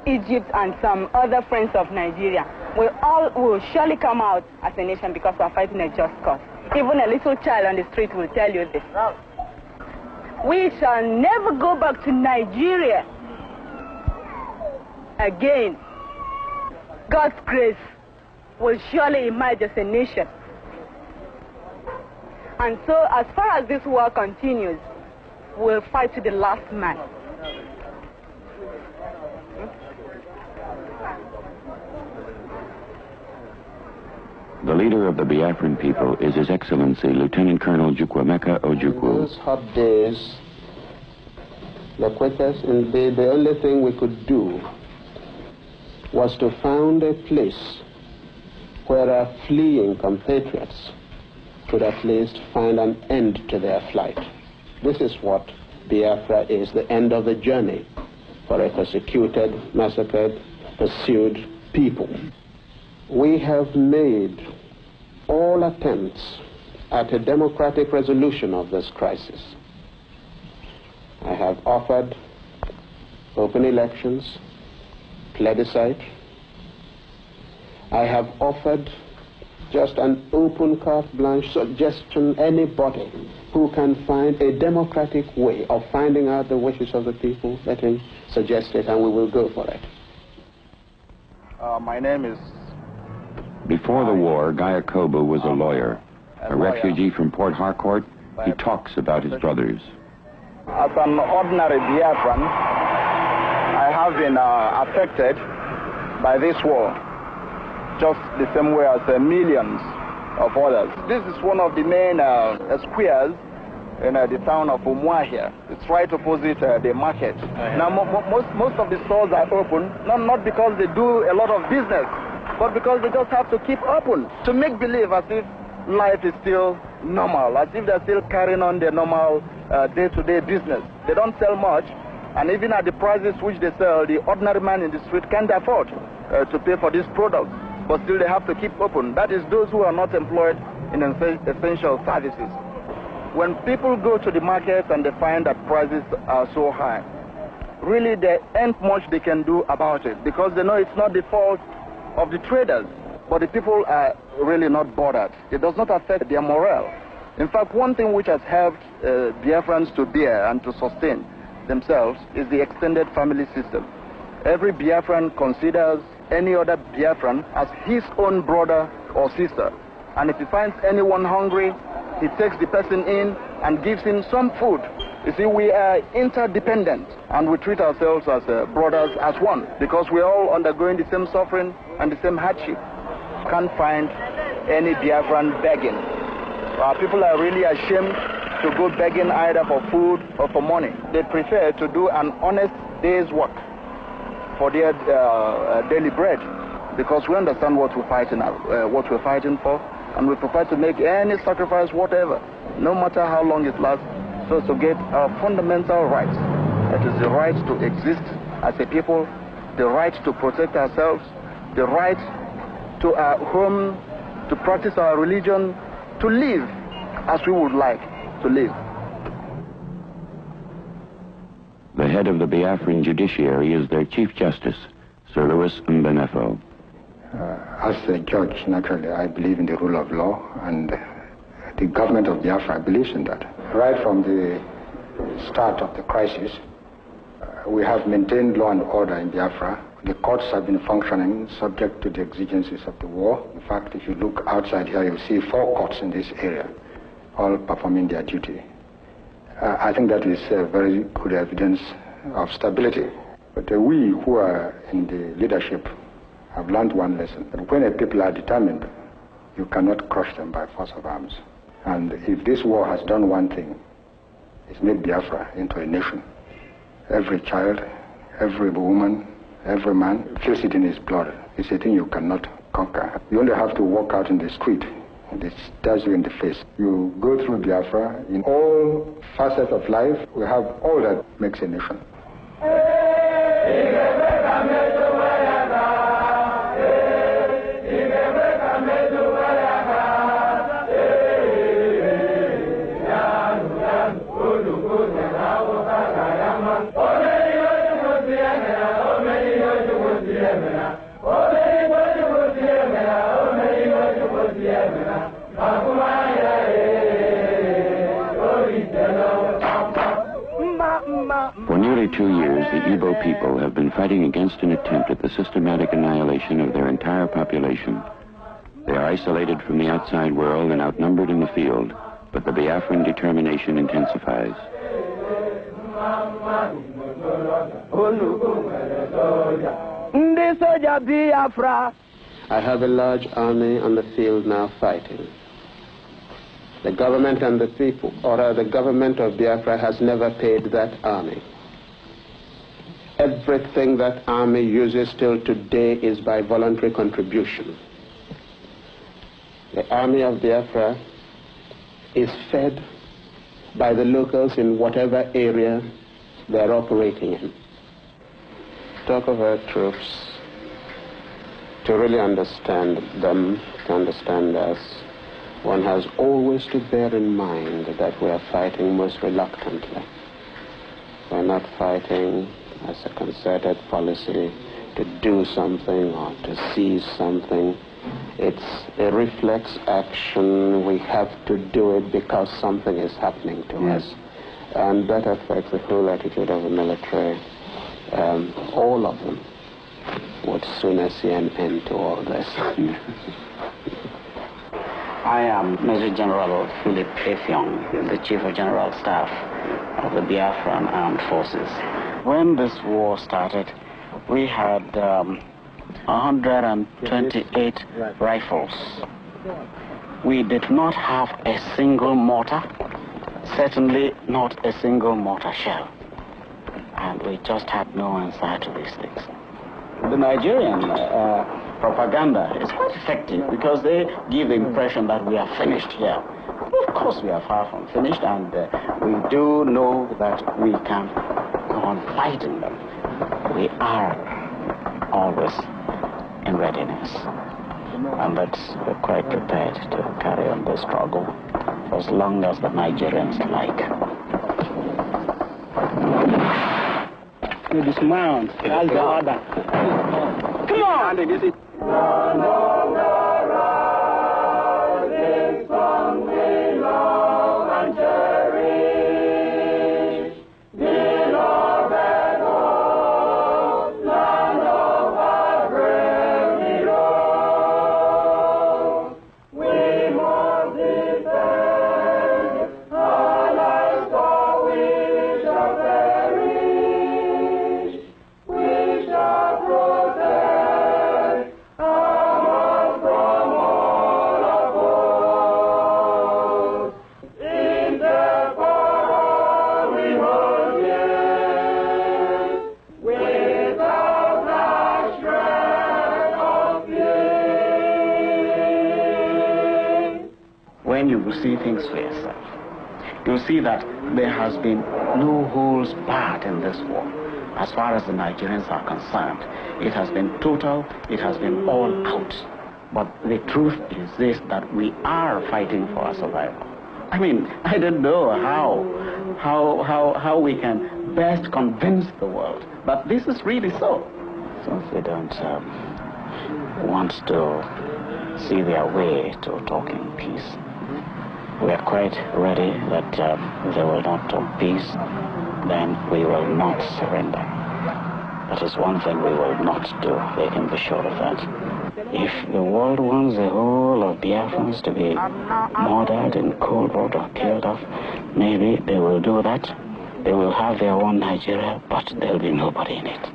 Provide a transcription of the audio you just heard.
Egypt and some other friends of Nigeria, we all will surely come out as a nation because we are fighting a just cause. Even a little child on the street will tell you this. We shall never go back to Nigeria again. God's grace will surely emerge as a nation. And so, as far as this war continues, we'll fight to the last man. The leader of the Biafran people is His Excellency Lieutenant Colonel Chukwuemeka Ojukwu. Those hot days, the Quakers, and the only thing we could do was to found a place where our fleeing compatriots could at least find an end to their flight. This is what Biafra is, the end of the journey for a persecuted, massacred, pursued people. We have made all attempts at a democratic resolution of this crisis. I have offered open elections, plebiscite. I have offered just an open carte blanche suggestion, anybody who can find a democratic way of finding out the wishes of the people, let him suggest it and we will go for it. My name is... Before the war, Guy Akobo was a lawyer. A refugee from Port Harcourt, he talks about his brothers. As an ordinary Biafran, I have been affected by this war, just the same way as millions of others. This is one of the main squares in the town of Umuahia. It's right opposite the market. Now, most of the stores are open, not because they do a lot of business, but because they just have to keep open to make believe as if life is still normal, as if they're still carrying on their normal day-to-day business. They don't sell much, and even at the prices which they sell, the ordinary man in the street can't afford to pay for these products, but still they have to keep open. That is those who are not employed in essential services. When people go to the market and they find that prices are so high, really there ain't much they can do about it, because they know it's not the fault of the traders, but the people are really not bothered. It does not affect their morale. In fact, one thing which has helped Biafrans to bear and to sustain themselves is the extended family system. Every Biafran considers any other Biafran as his own brother or sister. And if he finds anyone hungry, he takes the person in and gives him some food. You see, we are interdependent, and we treat ourselves as brothers, as one, because we're all undergoing the same suffering and the same hardship. Can't find any Biafran begging. People are really ashamed to go begging either for food or for money. They prefer to do an honest day's work for their daily bread, because we understand what we're fighting for, and we prefer to make any sacrifice, whatever, no matter how long it lasts, so as to get our fundamental rights. That is the right to exist as a people, the right to protect ourselves, the right to our home, to practice our religion, to live as we would like to live. The head of the Biafran judiciary is their Chief Justice, Sir Louis Mbenefo. As a judge, naturally, I believe in the rule of law, and the government of Biafra believes in that. Right from the start of the crisis, we have maintained law and order in Biafra. The courts have been functioning subject to the exigencies of the war. In fact, if you look outside here, you'll see 4 courts in this area, all performing their duty. I think that is very good evidence of stability. But we who are in the leadership have learned one lesson, that when a people are determined, you cannot crush them by force of arms. And if this war has done one thing, it's made Biafra into a nation. Every child, every woman, every man feels it in his blood. It's a thing you cannot conquer. You only have to walk out in the street, and it stares you in the face. You go through Biafra, in all facets of life, we have all that makes a nation. the Igbo people have been fighting against an attempt at the systematic annihilation of their entire population. They are isolated from the outside world and outnumbered in the field, but the Biafran determination intensifies. I have a large army on the field now fighting. The government and the people, or the government of Biafra, has never paid that army. Everything that army uses till today is by voluntary contribution. The army of Biafra is fed by the locals in whatever area they're operating in. Talk of our troops, to really understand them, to understand us, one has always to bear in mind that we are fighting most reluctantly. We're not fighting as a concerted policy to do something or to seize something. It's a reflex action. We have to do it because something is happening to us. And that affects the whole attitude of the military. All of them would sooner see an end to all this. I am Major General Philip Effiong, the Chief of General Staff of the Biafran Armed Forces. When this war started, we had 128 rifles. We did not have a single mortar, certainly not a single mortar shell. And we just had no answer to these things. The Nigerian propaganda is quite effective because they give the impression that we are finished here. Of course we are far from finished, and we do know that we can go on fighting them. We are always in readiness, and that we're quite prepared to carry on the struggle for as long as the Nigerians like. You dismount. That's the order. Come on! When you will see things for yourself, you'll see that there has been no holds barred in this war. As far as the Nigerians are concerned, it has been total, it has been all out. But the truth is this, that we are fighting for our survival. I mean, I don't know how we can best convince the world that this is really so. Since they don't want to see their way to talking peace, we are quite ready that they will not talk peace, then we will not surrender. That is one thing we will not do. They can be sure of that. If the world wants the whole of Biafrans to be murdered in cold blood or killed off, maybe they will do that. They will have their own Nigeria, but there will be nobody in it.